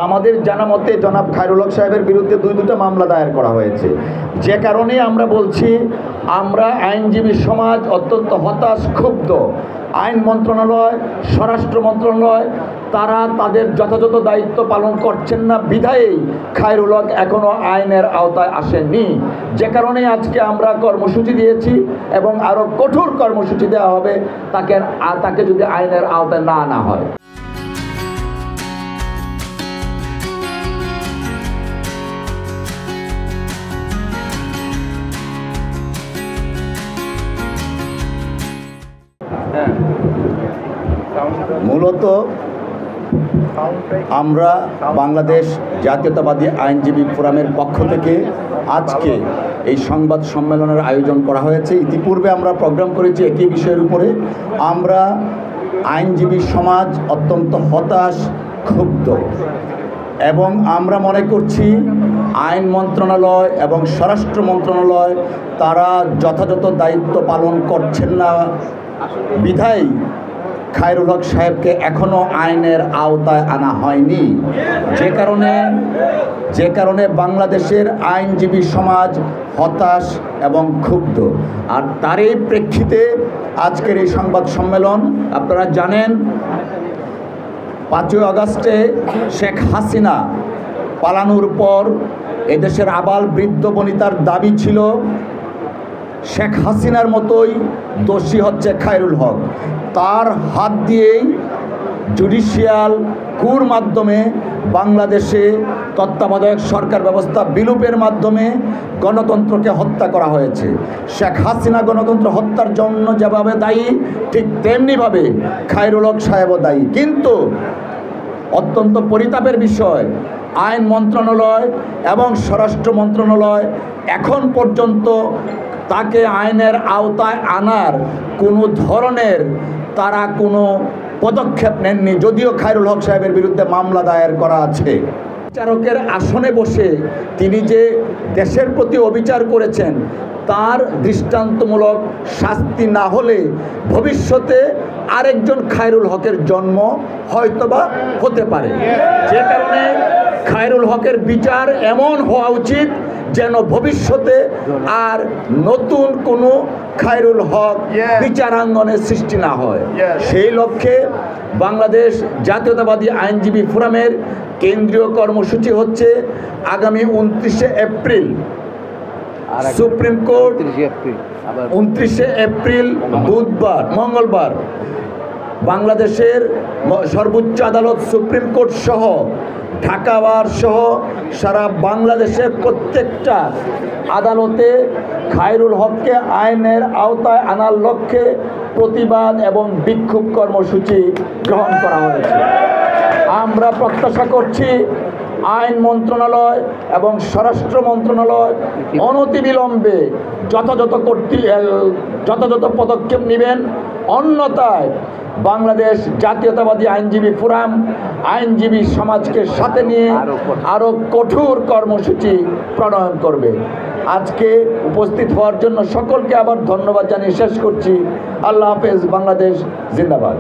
আমাদের জানা মতে জনাব খায়রুল হক সাহেবের বিরুদ্ধে দুটা মামলা দায়ের করা হয়েছে, যে কারণে আমরা বলছি আমরা আইনজীবী সমাজ অত্যন্ত হতাশ, ক্ষুব্ধ। আইন মন্ত্রণালয়, স্বরাষ্ট্র মন্ত্রণালয় তারা তাদের যথাযথ দায়িত্ব পালন করছেন না বিধায়ী খায়রুল হক এখনও আইনের আওতায় আসেননি, যে কারণে আজকে আমরা কর্মসূচি দিয়েছি এবং আরও কঠোর কর্মসূচি দেওয়া হবে তাকে যদি আইনের আওতায় না আনা হয়। মূলত আমরা বাংলাদেশ জাতীয়তাবাদী আইনজীবী ফোরামের পক্ষ থেকে আজকে এই সংবাদ সম্মেলনের আয়োজন করা হয়েছে। ইতিপূর্বে আমরা প্রোগ্রাম করেছি একই বিষয়ের উপরে। আমরা আইনজীবী সমাজ অত্যন্ত হতাশ, ক্ষুব্ধ এবং আমরা মনে করছি আইন মন্ত্রণালয় এবং স্বরাষ্ট্র মন্ত্রণালয় তারা যথাযথ দায়িত্ব পালন করছেন না বিধায় খায়রুল হক সাহেবকে এখনও আইনের আওতায় আনা হয়নি, যে কারণে বাংলাদেশের আইনজীবী সমাজ হতাশ এবং ক্ষুব্ধ। আর তারই প্রেক্ষিতে আজকের এই সংবাদ সম্মেলন। আপনারা জানেন 5ই আগস্টে শেখ হাসিনা পালানোর পর এদেশের আবাল বৃদ্ধ বনিতার দাবি ছিল শেখ হাসিনার মতোই দোষী হচ্ছে খায়রুল হক। তার হাত দিয়েই জুডিশিয়াল কুর মাধ্যমে বাংলাদেশে তত্ত্বাবধায়ক সরকার ব্যবস্থা বিলোপের মাধ্যমে গণতন্ত্রকে হত্যা করা হয়েছে। শেখ হাসিনা গণতন্ত্র হত্যার জন্য যেভাবে দায়ী, ঠিক তেমনিভাবে খায়রুল হক সাহেবও দায়ী। কিন্তু অত্যন্ত পরিতাপের বিষয়, আইন মন্ত্রণালয় এবং স্বরাষ্ট্র মন্ত্রণালয় এখন পর্যন্ত তাকে আইনের আওতায় আনার কোনো ধরনের তারা কোনো পদক্ষেপ নেননি, যদিও খায়রুল হক সাহেবের বিরুদ্ধে মামলা দায়ের করা আছে। বিচারকের আসনে বসে তিনি যে দেশের প্রতি অবিচার করেছেন তার দৃষ্টান্তমূলক শাস্তি না হলে ভবিষ্যতে আরেকজন খায়রুল হকের জন্ম হয়তোবা হতে পারে, যে কারণে খায়রুল হকের বিচার এমন হওয়া উচিত যেন ভবিষ্যতে আর নতুন কোনো খায়রুল হক বিচারাঙ্গনে সৃষ্টি না হয়। সেই লক্ষ্যে বাংলাদেশ জাতীয়তাবাদী আইনজীবী ফোরামের কেন্দ্রীয় কর্মসূচি হচ্ছে আগামী 29শে এপ্রিল সুপ্রিম কোর্ট, 29শে এপ্রিল বুধবার, মঙ্গলবার বাংলাদেশের সর্বোচ্চ আদালত সুপ্রিম কোর্ট সহ ঢাকা বার সহ সারা বাংলাদেশের প্রত্যেকটা আদালতে খায়রুল হককে আইনের আওতায় আনার লক্ষ্যে প্রতিবাদ এবং বিক্ষোভ কর্মসূচি গ্রহণ করা হয়েছে। আমরা প্রত্যাশা করছি আইন মন্ত্রণালয় এবং স্বরাষ্ট্র মন্ত্রণালয় অনতিবিলম্বে যথাযথ পদক্ষেপ নেবেন, অন্যথায় বাংলাদেশ জাতীয়তাবাদী আইনজীবী ফোরাম আইনজীবী সমাজকে সাথে নিয়ে আরও কঠোর কর্মসূচি প্রণয়ন করবে। আজকে উপস্থিত হওয়ার জন্য সকলকে আবার ধন্যবাদ জানিয়ে শেষ করছি। আল্লাহ হাফেজ। বাংলাদেশ জিন্দাবাদ।